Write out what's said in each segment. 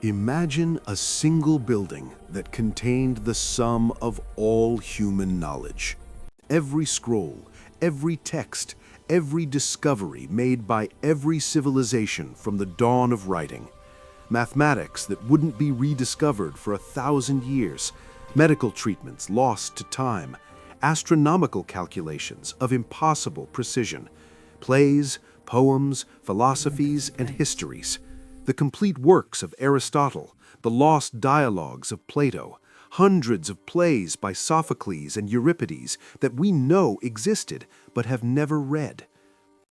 Imagine a single building that contained the sum of all human knowledge. Every scroll, every text, every discovery made by every civilization from the dawn of writing. Mathematics that wouldn't be rediscovered for 1,000 years. Medical treatments lost to time. Astronomical calculations of impossible precision. Plays, poems, philosophies, and histories. The complete works of Aristotle, the lost dialogues of Plato, hundreds of plays by Sophocles and Euripides that we know existed but have never read.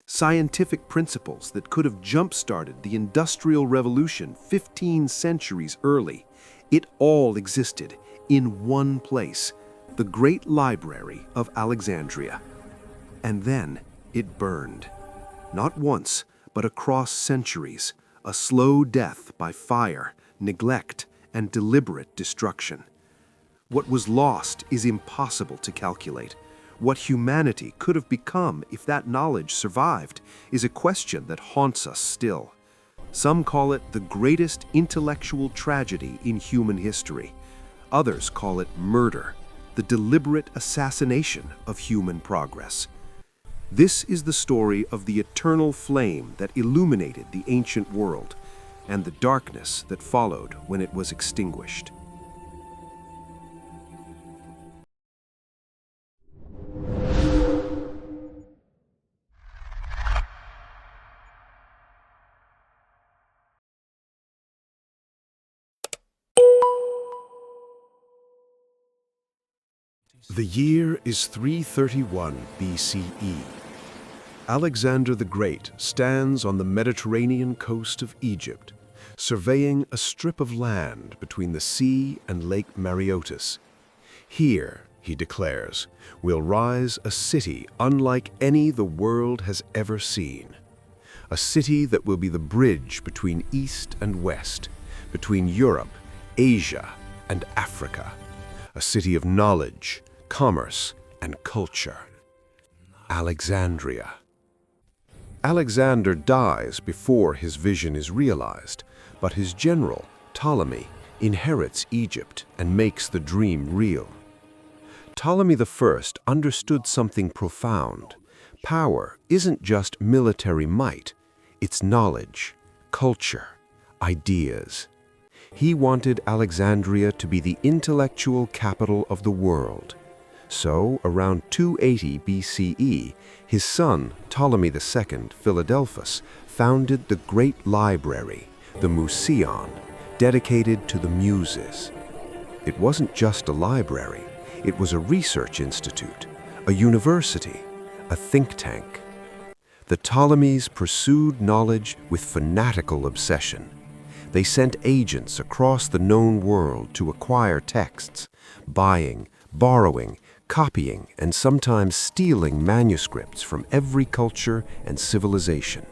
Scientific principles that could have jump-started the Industrial Revolution 15 centuries early. It all existed in one place, the Great Library of Alexandria. And then it burned. Not once, but across centuries. A slow death by fire, neglect, and deliberate destruction. What was lost is impossible to calculate. What humanity could have become if that knowledge survived is a question that haunts us still. Some call it the greatest intellectual tragedy in human history. Others call it murder, the deliberate assassination of human progress. This is the story of the eternal flame that illuminated the ancient world and the darkness that followed when it was extinguished. The year is 331 BCE. Alexander the Great stands on the Mediterranean coast of Egypt, surveying a strip of land between the sea and Lake Mareotis. Here, he declares, will rise a city unlike any the world has ever seen. A city that will be the bridge between East and West, between Europe, Asia, and Africa. A city of knowledge, commerce, and culture. Alexandria. Alexander dies before his vision is realized, but his general, Ptolemy, inherits Egypt and makes the dream real. Ptolemy I understood something profound. Power isn't just military might, it's knowledge, culture, ideas. He wanted Alexandria to be the intellectual capital of the world. So, around 280 BCE, his son, Ptolemy II Philadelphus, founded the Great Library, the Museion, dedicated to the Muses. It wasn't just a library, it was a research institute, a university, a think tank. The Ptolemies pursued knowledge with fanatical obsession. They sent agents across the known world to acquire texts, buying, borrowing, copying, and sometimes stealing manuscripts from every culture and civilization.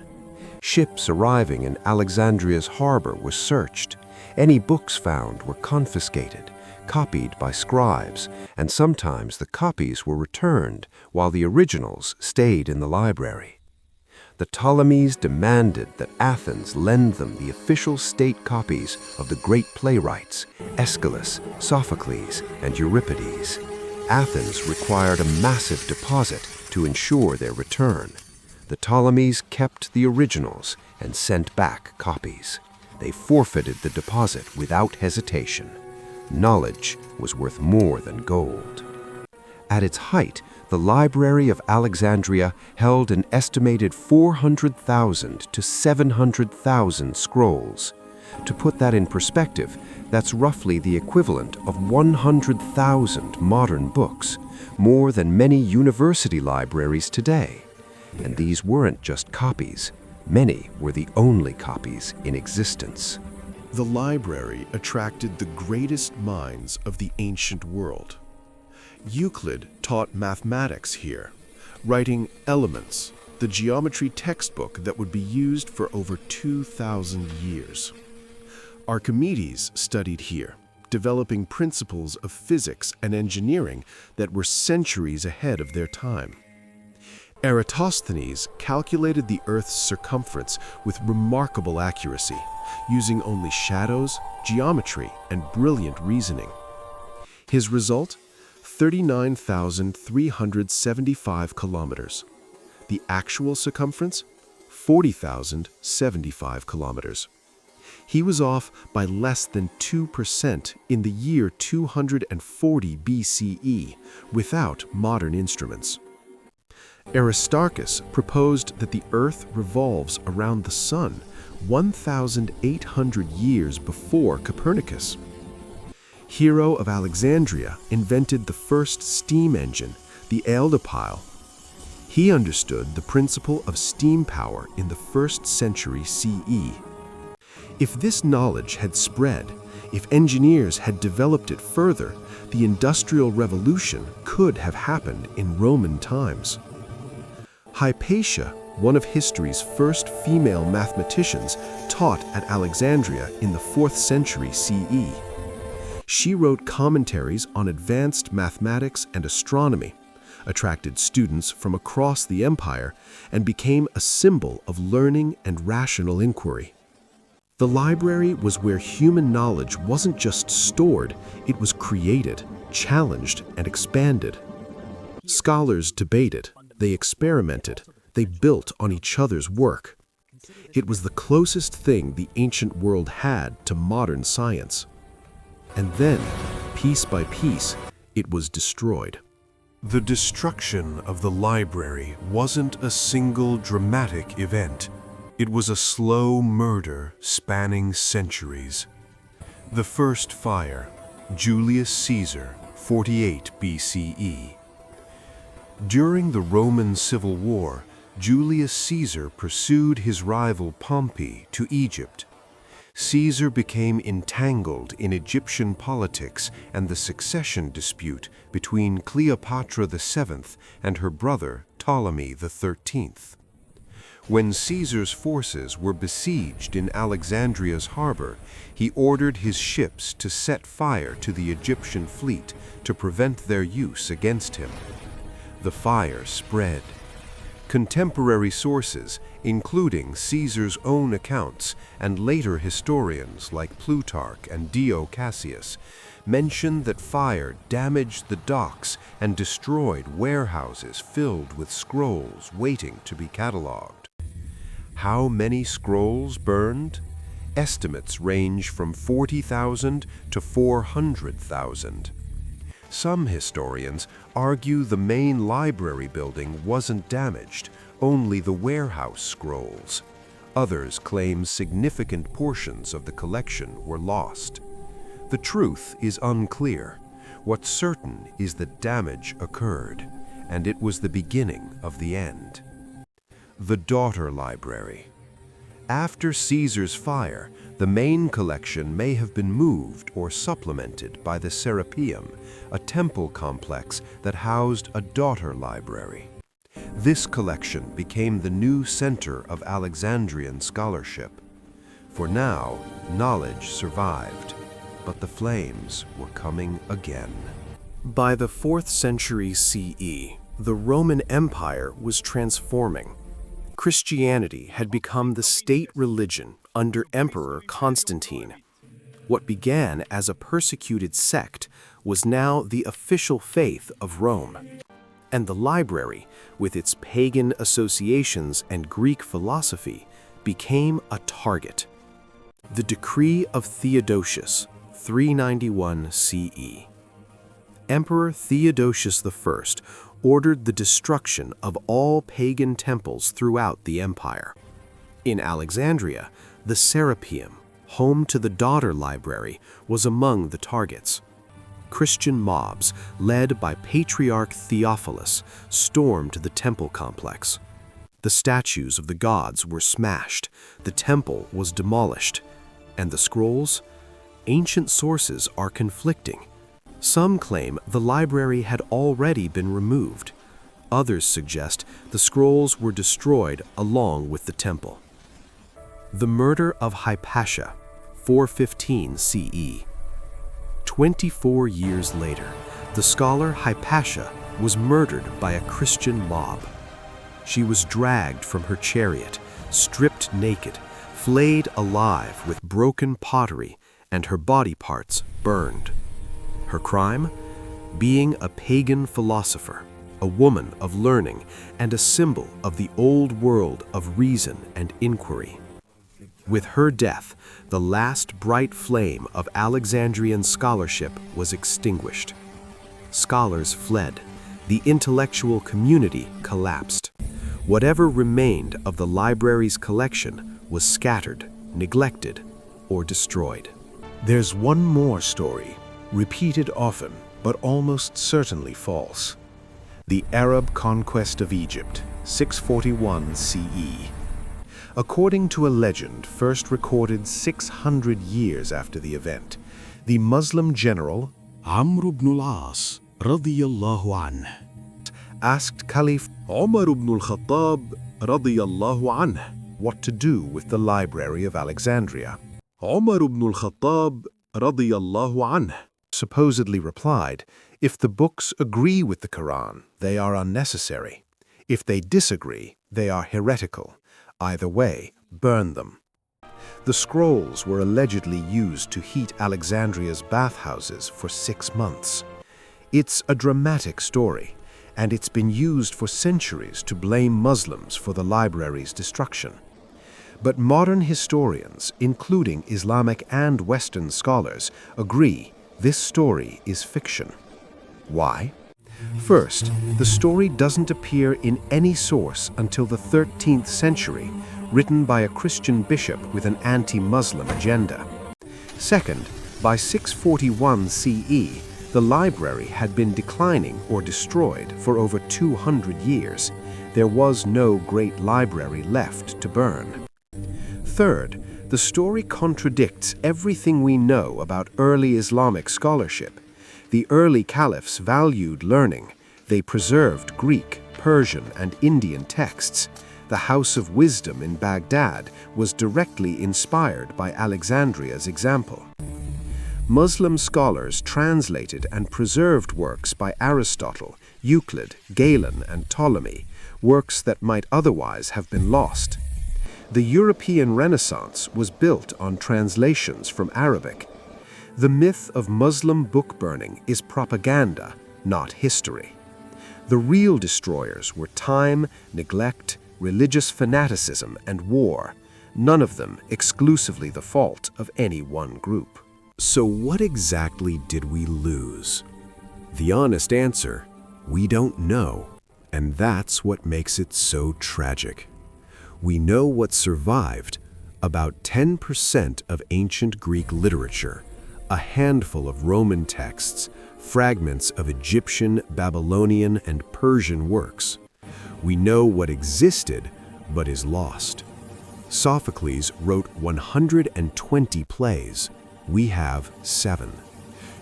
Ships arriving in Alexandria's harbor were searched. Any books found were confiscated, copied by scribes, and sometimes the copies were returned while the originals stayed in the library. The Ptolemies demanded that Athens lend them the official state copies of the great playwrights, Aeschylus, Sophocles, and Euripides. Athens required a massive deposit to ensure their return. The Ptolemies kept the originals and sent back copies. They forfeited the deposit without hesitation. Knowledge was worth more than gold. At its height, the Library of Alexandria held an estimated 400,000 to 700,000 scrolls. To put that in perspective, that's roughly the equivalent of 100,000 modern books, more than many university libraries today. And these weren't just copies. Many were the only copies in existence. The library attracted the greatest minds of the ancient world. Euclid taught mathematics here, writing Elements, the geometry textbook that would be used for over 2,000 years. Archimedes studied here, developing principles of physics and engineering that were centuries ahead of their time. Eratosthenes calculated the Earth's circumference with remarkable accuracy, using only shadows, geometry, and brilliant reasoning. His result? 39,375 kilometers. The actual circumference? 40,075 kilometers. He was off by less than 2% in the year 240 BCE without modern instruments. Aristarchus proposed that the Earth revolves around the Sun 1,800 years before Copernicus. Hero of Alexandria invented the first steam engine, the Eldopile. He understood the principle of steam power in the 1st century CE. If this knowledge had spread, if engineers had developed it further, the Industrial Revolution could have happened in Roman times. Hypatia, one of history's first female mathematicians, taught at Alexandria in the 4th century CE. She wrote commentaries on advanced mathematics and astronomy, attracted students from across the empire, and became a symbol of learning and rational inquiry. The library was where human knowledge wasn't just stored, it was created, challenged, and expanded. Scholars debated, they experimented, they built on each other's work. It was the closest thing the ancient world had to modern science. And then, piece by piece, it was destroyed. The destruction of the library wasn't a single dramatic event. It was a slow murder spanning centuries. The first fire, Julius Caesar, 48 BCE. During the Roman Civil War, Julius Caesar pursued his rival Pompey to Egypt. Caesar became entangled in Egyptian politics and the succession dispute between Cleopatra VII and her brother Ptolemy XIII. When Caesar's forces were besieged in Alexandria's harbor, he ordered his ships to set fire to the Egyptian fleet to prevent their use against him. The fire spread. Contemporary sources, including Caesar's own accounts and later historians like Plutarch and Dio Cassius, mention that fire damaged the docks and destroyed warehouses filled with scrolls waiting to be catalogued. How many scrolls burned? Estimates range from 40,000 to 400,000. Some historians argue the main library building wasn't damaged, only the warehouse scrolls. Others claim significant portions of the collection were lost. The truth is unclear. What's certain is that damage occurred, and it was the beginning of the end. The daughter library. After Caesar's fire, the main collection may have been moved or supplemented by the Serapeum, a temple complex that housed a daughter library. This collection became the new center of Alexandrian scholarship. For now, knowledge survived, but the flames were coming again. By the 4th century CE, the Roman Empire was transforming. Christianity had become the state religion under Emperor Constantine. What began as a persecuted sect was now the official faith of Rome. And the library, with its pagan associations and Greek philosophy, became a target. The Decree of Theodosius, 391 CE. Emperor Theodosius I ordered the destruction of all pagan temples throughout the empire. In Alexandria, the Serapeum, home to the daughter library, was among the targets. Christian mobs, led by Patriarch Theophilus, stormed the temple complex. The statues of the gods were smashed, the temple was demolished, and the scrolls? Ancient sources are conflicting. Some claim the library had already been removed. Others suggest the scrolls were destroyed along with the temple. The murder of Hypatia, 415 CE. 24 years later, the scholar Hypatia was murdered by a Christian mob. She was dragged from her chariot, stripped naked, flayed alive with broken pottery and her body parts burned. Her crime? Being a pagan philosopher, a woman of learning, and a symbol of the old world of reason and inquiry. With her death, the last bright flame of Alexandrian scholarship was extinguished. Scholars fled. The intellectual community collapsed. Whatever remained of the library's collection was scattered, neglected, or destroyed. There's one more story, repeated often, but almost certainly false. The Arab conquest of Egypt, 641 CE. According to a legend first recorded 600 years after the event, the Muslim general Amr ibn al-As radiyallahu anh asked Caliph Umar ibn al-Khattab radiyallahu anh what to do with the Library of Alexandria. Umar ibn al-Khattab radiyallahu anh supposedly replied, "If the books agree with the Quran, they are unnecessary. If they disagree, they are heretical. Either way, burn them." The scrolls were allegedly used to heat Alexandria's bathhouses for 6 months. It's a dramatic story, and it's been used for centuries to blame Muslims for the library's destruction. But modern historians, including Islamic and Western scholars, agree this story is fiction. Why? First, the story doesn't appear in any source until the 13th century, written by a Christian bishop with an anti-Muslim agenda. Second, by 641 CE, the library had been declining or destroyed for over 200 years. There was no Great Library left to burn. Third, the story contradicts everything we know about early Islamic scholarship. The early caliphs valued learning. They preserved Greek, Persian, and Indian texts. The House of Wisdom in Baghdad was directly inspired by Alexandria's example. Muslim scholars translated and preserved works by Aristotle, Euclid, Galen, and Ptolemy, works that might otherwise have been lost. The European Renaissance was built on translations from Arabic. The myth of Muslim book burning is propaganda, not history. The real destroyers were time, neglect, religious fanaticism, and war, none of them exclusively the fault of any one group. So what exactly did we lose? The honest answer, we don't know, and that's what makes it so tragic. We know what survived, about 10% of ancient Greek literature, a handful of Roman texts, fragments of Egyptian, Babylonian, and Persian works. We know what existed, but is lost. Sophocles wrote 120 plays. We have 7.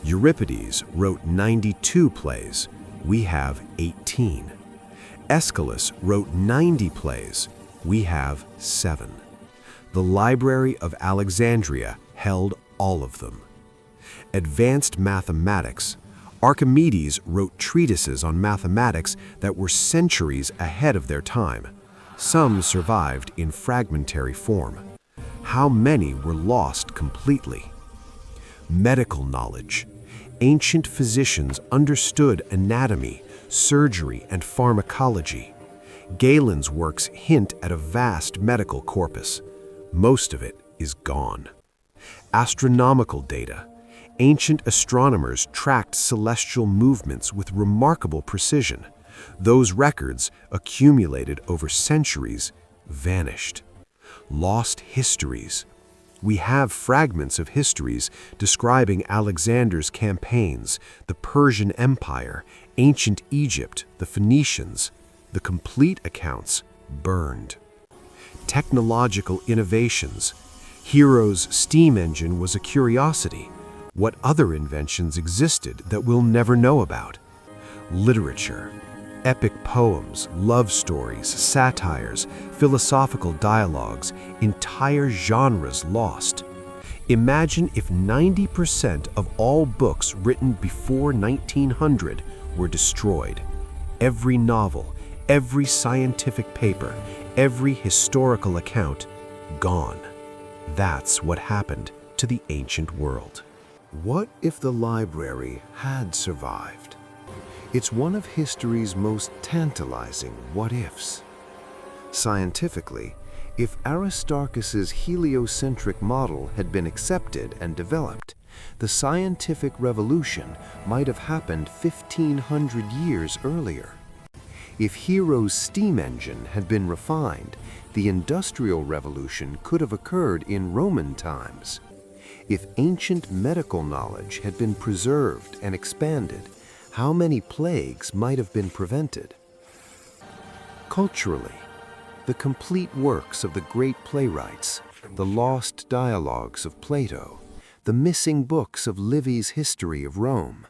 Euripides wrote 92 plays. We have 18. Aeschylus wrote 90 plays. We have 7. The Library of Alexandria held all of them. Advanced mathematics. Archimedes wrote treatises on mathematics that were centuries ahead of their time. Some survived in fragmentary form. How many were lost completely? Medical knowledge. Ancient physicians understood anatomy, surgery, and pharmacology. Galen's works hint at a vast medical corpus. Most of it is gone. Astronomical data. Ancient astronomers tracked celestial movements with remarkable precision. Those records, accumulated over centuries, vanished. Lost histories. We have fragments of histories describing Alexander's campaigns, the Persian Empire, ancient Egypt, the Phoenicians. The complete accounts burned. Technological innovations. Hero's steam engine was a curiosity. What other inventions existed that we'll never know about? Literature. Epic poems, love stories, satires, philosophical dialogues, entire genres lost. Imagine if 90% of all books written before 1900 were destroyed. Every novel, every scientific paper, every historical account, gone. That's what happened to the ancient world. What if the library had survived? It's one of history's most tantalizing what-ifs. Scientifically, if Aristarchus's heliocentric model had been accepted and developed, the scientific revolution might have happened 1,500 years earlier. If Hero's steam engine had been refined, the Industrial Revolution could have occurred in Roman times. If ancient medical knowledge had been preserved and expanded, how many plagues might have been prevented? Culturally, the complete works of the great playwrights, the lost dialogues of Plato, the missing books of Livy's History of Rome,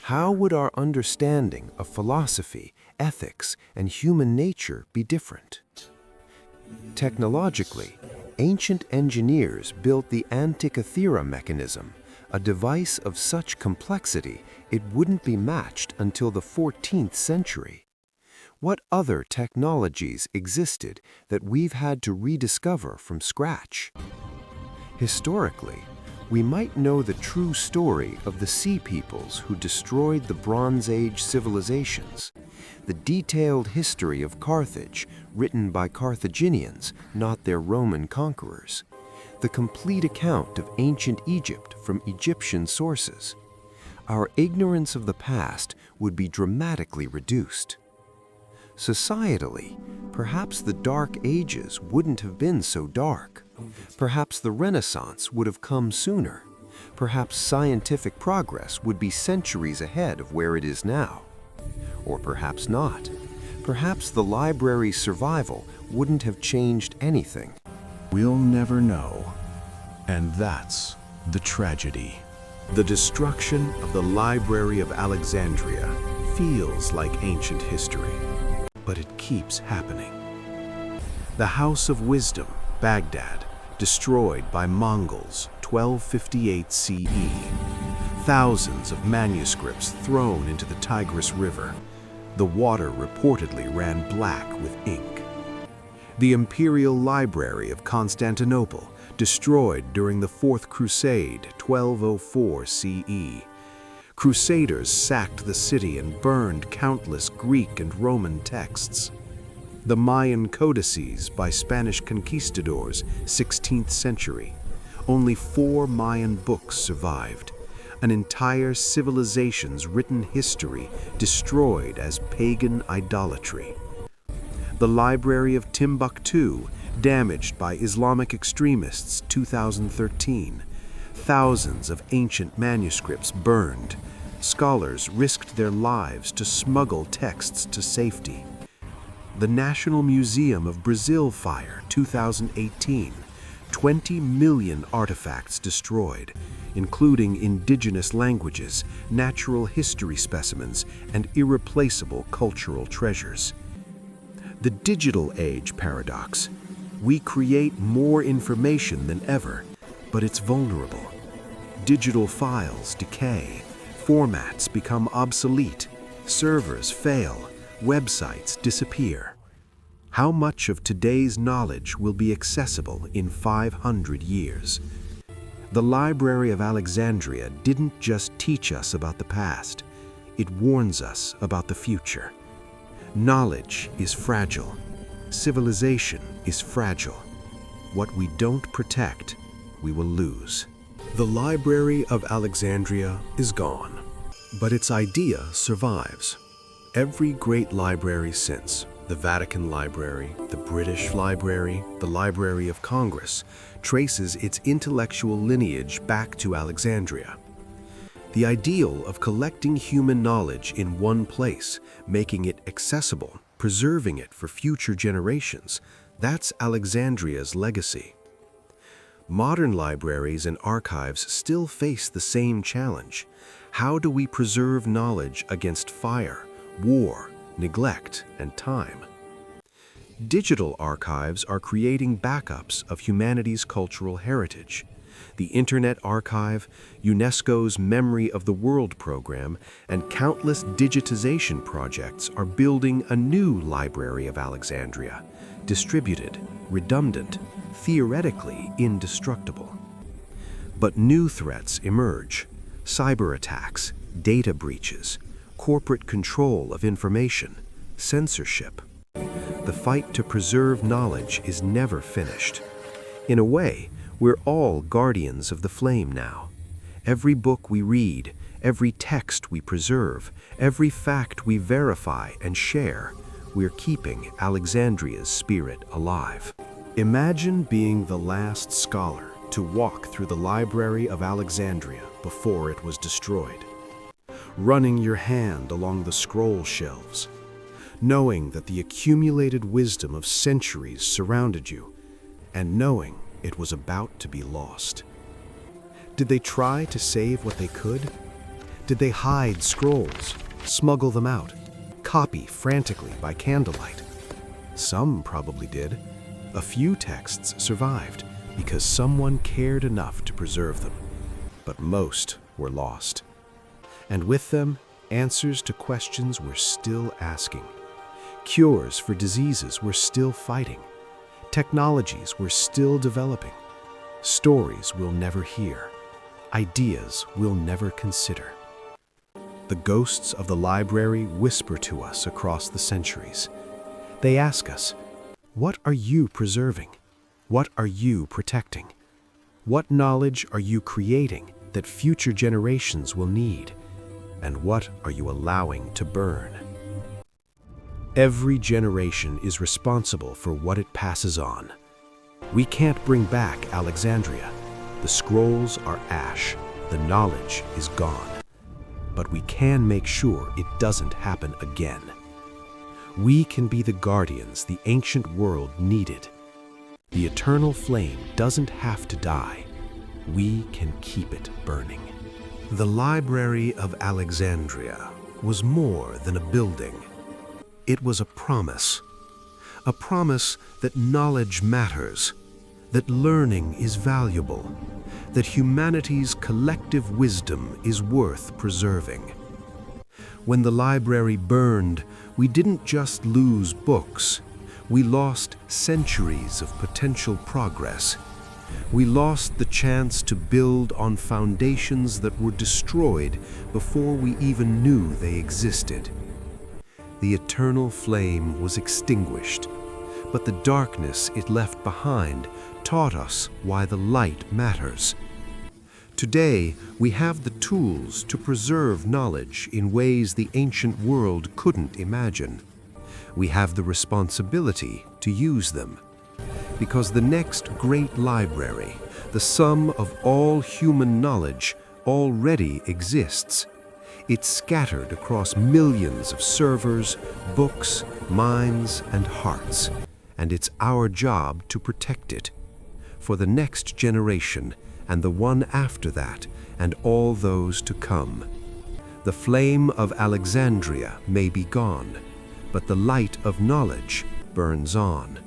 how would our understanding of philosophy, ethics, and human nature be different? Technologically, ancient engineers built the Antikythera mechanism, a device of such complexity it wouldn't be matched until the 14th century. What other technologies existed that we've had to rediscover from scratch? Historically, we might know the true story of the Sea Peoples who destroyed the Bronze Age civilizations, the detailed history of Carthage, written by Carthaginians, not their Roman conquerors, the complete account of ancient Egypt from Egyptian sources. Our ignorance of the past would be dramatically reduced. Societally, perhaps the Dark Ages wouldn't have been so dark. Perhaps the Renaissance would have come sooner. Perhaps scientific progress would be centuries ahead of where it is now. Or perhaps not. Perhaps the library's survival wouldn't have changed anything. We'll never know. And that's the tragedy. The destruction of the Library of Alexandria feels like ancient history, but it keeps happening. The House of Wisdom, Baghdad, destroyed by Mongols, 1258 CE. Thousands of manuscripts thrown into the Tigris River. The water reportedly ran black with ink. The Imperial Library of Constantinople, destroyed during the Fourth Crusade, 1204 CE. Crusaders sacked the city and burned countless Greek and Roman texts. The Mayan codices by Spanish conquistadors, 16th century. Only 4 Mayan books survived. An entire civilization's written history destroyed as pagan idolatry. The Library of Timbuktu, damaged by Islamic extremists, 2013. Thousands of ancient manuscripts burned. Scholars risked their lives to smuggle texts to safety. The National Museum of Brazil fire, 2018. 20 million artifacts destroyed, including indigenous languages, natural history specimens, and irreplaceable cultural treasures. The digital age paradox. We create more information than ever, but it's vulnerable. Digital files decay, formats become obsolete, servers fail, websites disappear. How much of today's knowledge will be accessible in 500 years? The Library of Alexandria didn't just teach us about the past, it warns us about the future. Knowledge is fragile. Civilization is fragile. What we don't protect, we will lose. The Library of Alexandria is gone, but its idea survives. Every great library since, the Vatican Library, the British Library, the Library of Congress, traces its intellectual lineage back to Alexandria. The ideal of collecting human knowledge in one place, making it accessible, preserving it for future generations, that's Alexandria's legacy. Modern libraries and archives still face the same challenge. How do we preserve knowledge against fire, war, neglect, and time? Digital archives are creating backups of humanity's cultural heritage. The Internet Archive, UNESCO's Memory of the World program, and countless digitization projects are building a new Library of Alexandria, distributed, redundant, theoretically indestructible. But new threats emerge: cyber attacks, data breaches, corporate control of information, censorship. The fight to preserve knowledge is never finished. In a way, we're all guardians of the flame now. Every book we read, every text we preserve, every fact we verify and share, we're keeping Alexandria's spirit alive. Imagine being the last scholar to walk through the Library of Alexandria before it was destroyed, running your hand along the scroll shelves, knowing that the accumulated wisdom of centuries surrounded you, and knowing it was about to be lost. Did they try to save what they could? Did they hide scrolls, smuggle them out, copy frantically by candlelight? Some probably did. A few texts survived because someone cared enough to preserve them, but most were lost. And with them, answers to questions we're still asking. Cures for diseases we're still fighting. Technologies we're still developing. Stories we'll never hear. Ideas we'll never consider. The ghosts of the library whisper to us across the centuries. They ask us, what are you preserving? What are you protecting? What knowledge are you creating that future generations will need? And what are you allowing to burn? Every generation is responsible for what it passes on. We can't bring back Alexandria. The scrolls are ash. The knowledge is gone. But we can make sure it doesn't happen again. We can be the guardians the ancient world needed. The eternal flame doesn't have to die. We can keep it burning. The Library of Alexandria was more than a building. It was a promise that knowledge matters, that learning is valuable, that humanity's collective wisdom is worth preserving. When the library burned, we didn't just lose books. We lost centuries of potential progress. We lost the chance to build on foundations that were destroyed before we even knew they existed. The eternal flame was extinguished, but the darkness it left behind taught us why the light matters. Today, we have the tools to preserve knowledge in ways the ancient world couldn't imagine. We have the responsibility to use them. Because the next great library, the sum of all human knowledge, already exists. It's scattered across millions of servers, books, minds, and hearts. And it's our job to protect it. For the next generation, and the one after that, and all those to come. The flame of Alexandria may be gone, but the light of knowledge burns on.